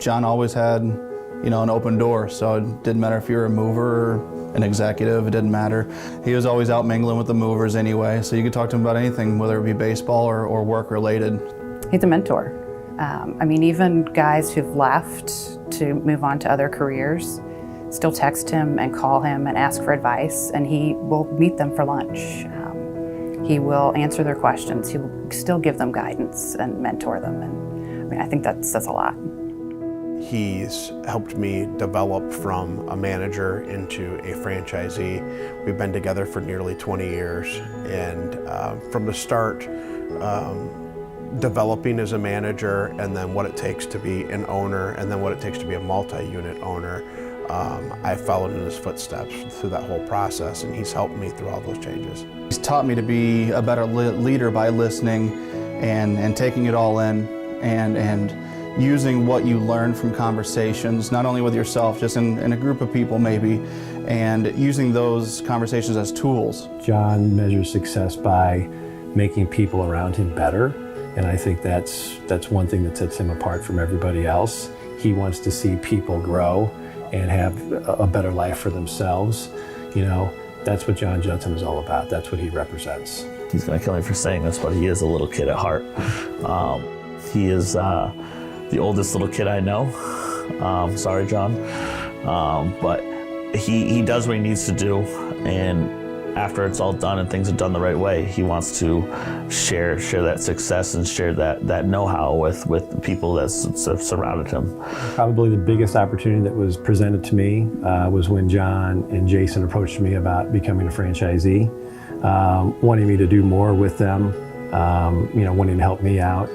John always had, an open door, so it didn't matter if you were a mover or an executive, it didn't matter. He was always out mingling with the movers anyway, so you could talk to him about anything, whether it be baseball or work related. He's a mentor. Even guys who've left to move on to other careers still text him and call him and ask for advice, and he will meet them for lunch. He will answer their questions. He will still give them guidance and mentor them, and I think that says a lot. He's helped me develop from a manager into a franchisee. We've been together for nearly 20 years, and from the start, developing as a manager, and then what it takes to be an owner, and then what it takes to be a multi-unit owner, I followed in his footsteps through that whole process, and he's helped me through all those changes. He's taught me to be a better leader by listening and taking it all in and using what you learn from conversations, not only with yourself, just in a group of people maybe, and using those conversations as tools. John measures success by making people around him better, and I think that's one thing that sets him apart from everybody else. He wants to see people grow and have a better life for themselves. That's what John Judson is all about. That's what he represents. He's gonna kill me for saying this, but he is a little kid at heart. He is the oldest little kid I know. Sorry, John. But he does what he needs to do, and after it's all done and things are done the right way, he wants to share that success and share that know-how with the people that surrounded him. Probably the biggest opportunity that was presented to me was when John and Jason approached me about becoming a franchisee, wanting me to do more with them, wanting to help me out.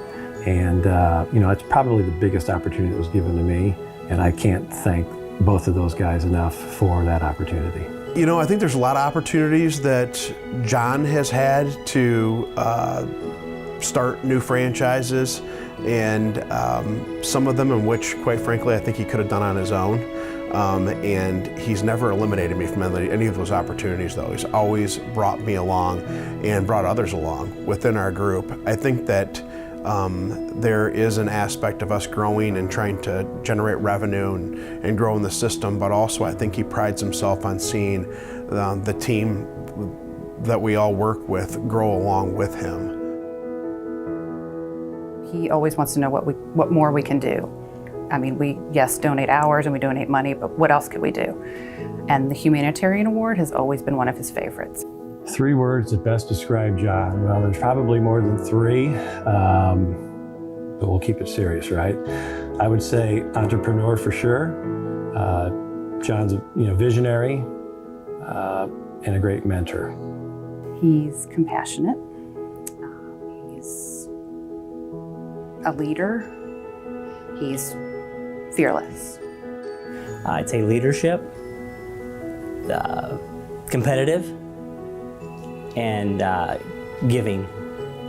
And it's probably the biggest opportunity that was given to me, and I can't thank both of those guys enough for that opportunity. I think there's a lot of opportunities that John has had to start new franchises, and some of them in which, quite frankly, I think he could have done on his own. And he's never eliminated me from any of those opportunities, though. He's always brought me along and brought others along within our group. I think that there is an aspect of us growing and trying to generate revenue and grow in the system, but also I think he prides himself on seeing the team that we all work with grow along with him. He always wants to know what more we can do. We donate hours and we donate money, but what else could we do? And the Humanitarian Award has always been one of his favorites. 3 words that best describe John. Well, there's probably more than 3, but we'll keep it serious, right? I would say entrepreneur for sure. John's a visionary and a great mentor. He's compassionate. He's a leader. He's fearless. I'd say leadership, competitive, and giving.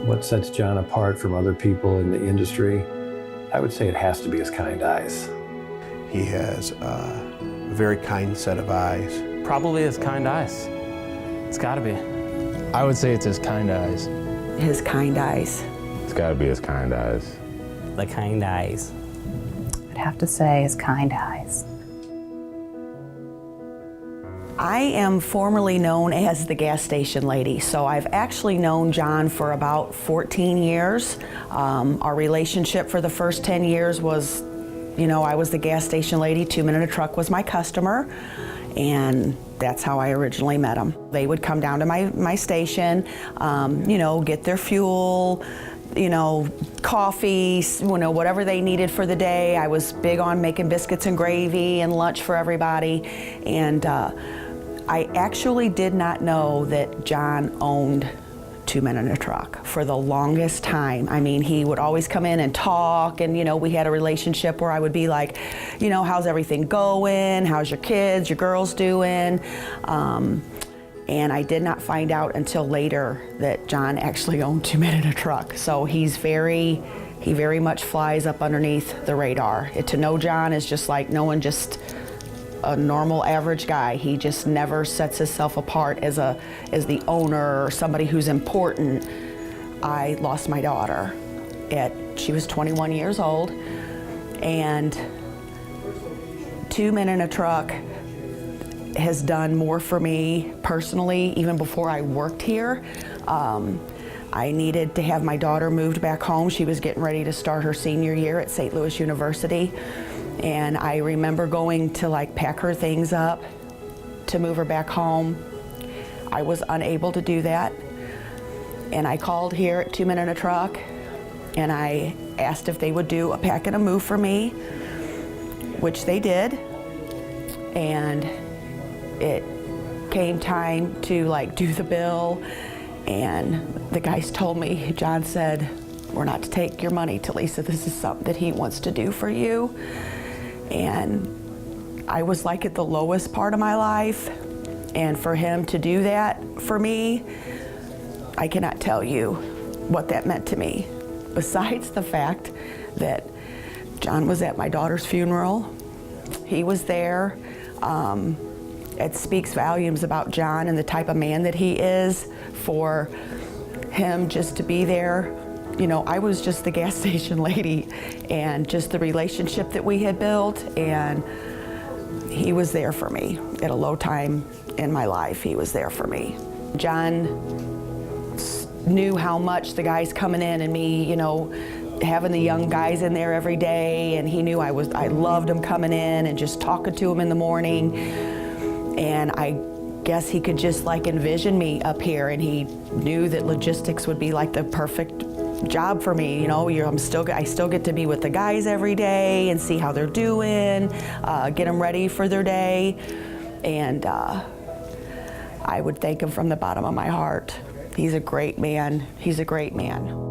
What sets John apart from other people in the industry? I would say it has to be his kind eyes. He has a very kind set of eyes. Probably his kind eyes. It's gotta be. I would say it's his kind eyes. His kind eyes. It's gotta be his kind eyes. The kind eyes. I'd have to say his kind eyes. I am formerly known as the gas station lady, so I've actually known John for about 14 years. Our relationship for the first 10 years was, I was the gas station lady, 2 Men in a Truck was my customer, and that's how I originally met him. They would come down to my station, get their fuel, coffee, whatever they needed for the day. I was big on making biscuits and gravy and lunch for everybody, and I actually did not know that John owned 2 Men in a Truck for the longest time. He would always come in and talk, and we had a relationship where I would be like, how's everything going? How's your kids, your girls doing? And I did not find out until later that John actually owned 2 Men in a Truck. So he very much flies up underneath the radar. To know John is just like knowing just a normal average guy. He just never sets himself apart as the owner or somebody who's important. I lost my daughter she was 21 years old, and 2 Men in a Truck has done more for me personally, even before I worked here. I needed to have my daughter moved back home. She was getting ready to start her senior year at St. Louis University. And I remember going to like pack her things up to move her back home. I was unable to do that. And I called here at 2 Men in a Truck and I asked if they would do a pack and a move for me, which they did. And it came time to like do the bill, and the guys told me, John said, we're not to take your money, Talisa. This is something that he wants to do for you. And I was like at the lowest part of my life, and for him to do that for me, I cannot tell you what that meant to me. Besides the fact that John was at my daughter's funeral, he was there. It speaks volumes about John and the type of man that he is, for him just to be there. You know, I was just the gas station lady, and just the relationship that we had built, and he was there for me at a low time in my life. He was there for me. John knew how much the guys coming in and me, you know, having the young guys in there every day, and he knew I loved them coming in and just talking to them in the morning. And I guess he could just like envision me up here, and he knew that logistics would be like the perfect job for me. You know, I still get to be with the guys every day and see how they're doing, get them ready for their day. And I would thank him from the bottom of my heart. He's a great man. He's a great man.